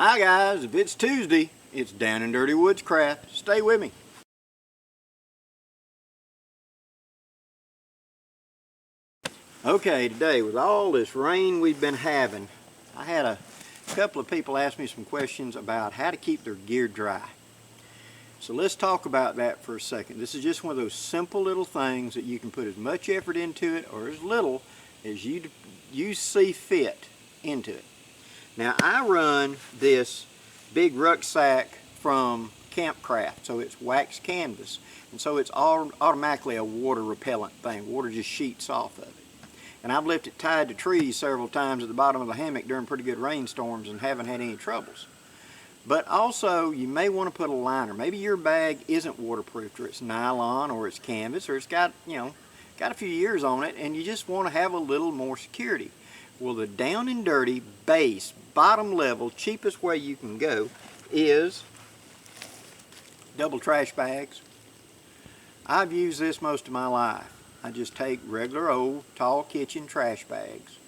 Hi guys, if it's Tuesday, it's Down and Dirty Woodscraft. Stay with me. Okay, today with all this rain we've been having, I had a couple of people ask me some questions about how to keep their gear dry. So let's talk about that for a second. This is just one of those simple little things that you can put as much effort into it or as little as you see fit into it. Now I run this big rucksack from Campcraft, so it's wax canvas, and so it's automatically a water repellent thing. Water just sheets off of it. And I've left it tied to trees several times at the bottom of the hammock during pretty good rainstorms and haven't had any troubles. But also you may want to put a liner. Maybe your bag isn't waterproof, or it's nylon, or it's canvas, or it's got a few years on it, and you just want to have a little more security. Well, the Down and Dirty base, bottom level, cheapest way you can go is double trash bags. I've used this most of my life. I just take regular old tall kitchen trash bags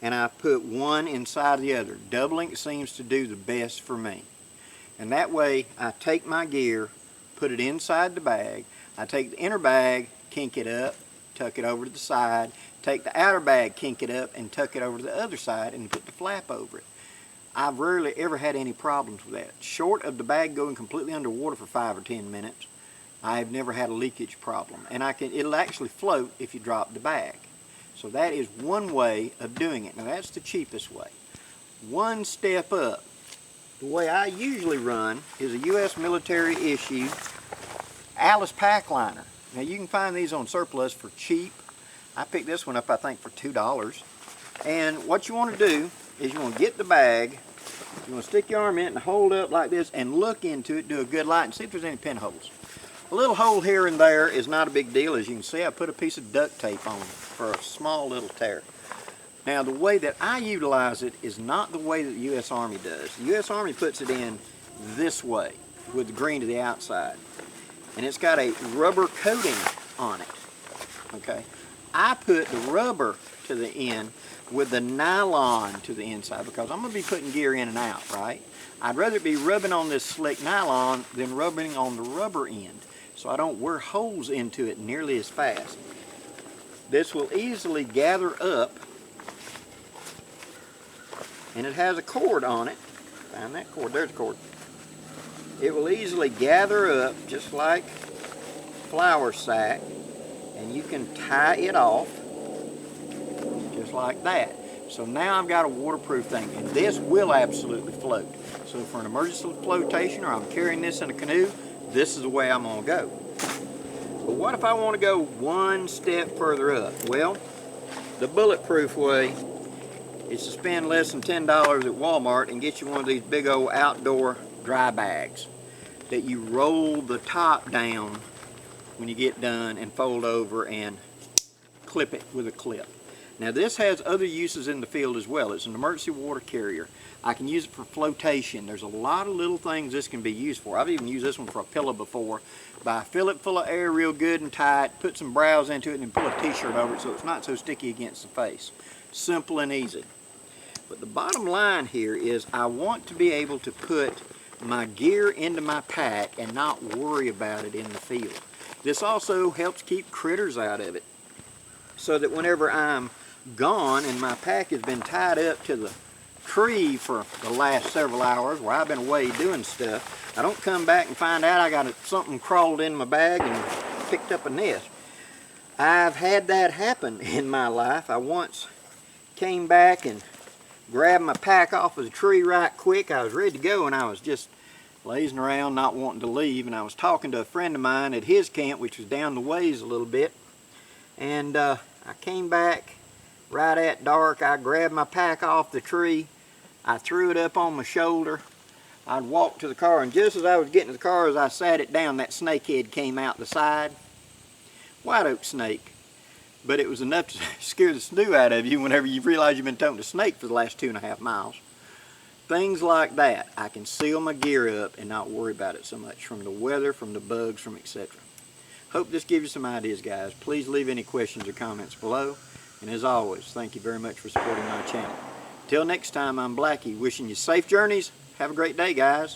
and I put one inside the other. Doubling seems to do the best for me. And that way I take my gear, put it inside the bag. I take the inner bag, kink it up, tuck it over to the side, take the outer bag, kink it up, and tuck it over to the other side and put the flap over it. I've rarely ever had any problems with that. Short of the bag going completely underwater for 5 or 10 minutes, I've never had a leakage problem. And it'll actually float if you drop the bag. So that is one way of doing it. Now that's the cheapest way. One step up, the way I usually run is a U.S. military issue Alice pack liner. Now you can find these on surplus for cheap. I picked this one up I think for $2. And what you want to do is you want to get the bag, you want to stick your arm in it and hold up like this and look into it, do a good light and see if there's any pinholes. A little hole here and there is not a big deal. As you can see, I put a piece of duct tape on for a small little tear. Now the way that I utilize it is not the way that the U.S. Army does. The U.S. Army puts it in this way with the green to the outside. And it's got a rubber coating on it. Okay, I put the rubber to the end with the nylon to the inside because I'm going to be putting gear in and out, right? I'd rather be rubbing on this slick nylon than rubbing on the rubber end, so I don't wear holes into it nearly as fast. This will easily gather up, and it has a cord on it. Find that cord, there's a cord. It will easily gather up just like flour sack, and you can tie it off just like that. So now I've got a waterproof thing, and this will absolutely float. So for an emergency flotation, or I'm carrying this in a canoe, this is the way I'm going to go. But what if I want to go one step further up? Well, the bulletproof way is to spend less than $10 at Walmart and get you one of these big old outdoor dry bags that you roll the top down when you get done and fold over and clip it with a clip. Now this has other uses in the field as well. It's an emergency water carrier. I can use it for flotation. There's a lot of little things this can be used for. I've even used this one for a pillow before. But I fill it full of air real good and tight, put some browse into it, and pull a t-shirt over it so it's not so sticky against the face. Simple and easy. But the bottom line here is I want to be able to put my gear into my pack and not worry about it in the field. This also helps keep critters out of it, so that whenever I'm gone and my pack has been tied up to the tree for the last several hours where I've been away doing stuff, I don't come back and find out I got something crawled in my bag and picked up a nest. I've had that happen in my life. I once came back and grabbed my pack off of the tree right quick. I was ready to go and I was just lazing around not wanting to leave, and I was talking to a friend of mine at his camp, which was down the ways a little bit, and I came back right at dark. I grabbed my pack off the tree, I threw it up on my shoulder, I'd walk to the car, and just as I was getting to the car, as I sat it down, that snakehead came out the side. White oak snake. But it was enough to scare the snoo out of you whenever you realize you've been toting a snake for the last 2.5 miles. Things like that, I can seal my gear up and not worry about it so much, from the weather, from the bugs, from etc. Hope this gives you some ideas, guys. Please leave any questions or comments below. And as always, thank you very much for supporting my channel. Till next time, I'm Blackie, wishing you safe journeys Have a great day, guys.